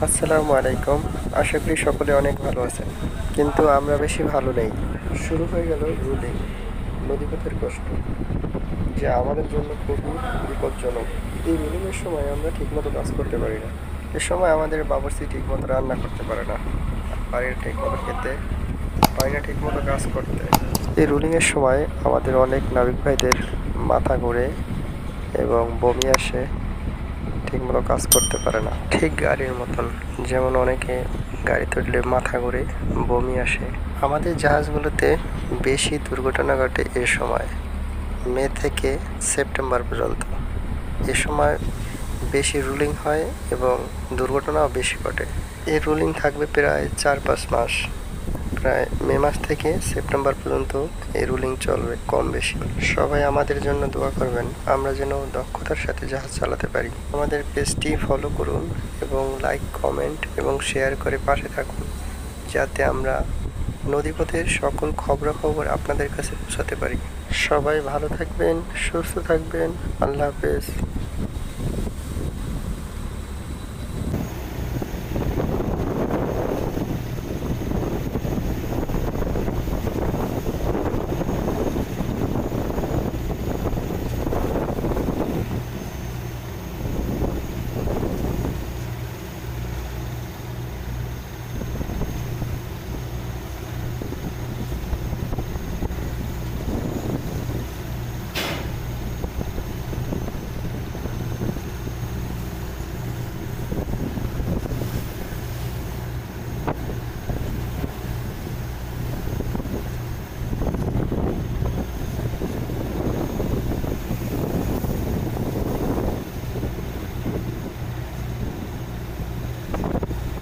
আসসালামু আলাইকুম। আশা করি সকলে অনেক ভালো আছেন, কিন্তু আমরা বেশি ভালো নেই। শুরু হয়ে গেল রুলিং, নদীপথের কষ্ট, যা আমাদের জন্য খুবই বিপজ্জনক। এই রুলিংয়ের সময় আমরা ঠিকমতো কাজ করতে পারি না। এ সময় আমাদের বাবুর্চি ঠিকমতো রান্না করতে পারে না, বাড়ির ঠিকমতো খেতে পারি না, ঠিকমতো কাজ করতে। এই রুলিংয়ের সময় আমাদের অনেক নাবিক ভাইদের মাথা ঘুরে এবং বমি আসে, ঠিকমতো কাজ করতে পারে না, ঠিক গাড়ির মতন। যেমন অনেকে গাড়িতে উঠলে মাথা ঘুরে, বমি আসে। আমাদের জাহাজগুলোতে বেশি দুর্ঘটনা ঘটে এ সময়, মে থেকে সেপ্টেম্বর পর্যন্ত। এ সময় বেশি রুলিং হয় এবং দুর্ঘটনাও বেশি ঘটে। এই রুলিং থাকবে প্রায় 4-5 মাস, প্রায় মে মাস থেকে সেপ্টেম্বর পর্যন্ত এই রুলিং চলবে কম বেশি। সবাই আমাদের জন্য দোয়া করবেন, আমরা যেন দক্ষতার সাথে জাহাজ চালাতে পারি। আমাদের পেজটি ফলো করুন এবং লাইক, কমেন্ট এবং শেয়ার করে পাশে থাকুন, যাতে আমরা নদীপথের সকল খবরাখবর আপনাদের কাছে পৌঁছাতে পারি। সবাই ভালো থাকবেন, সুস্থ থাকবেন। আল্লাহ হাফেজ।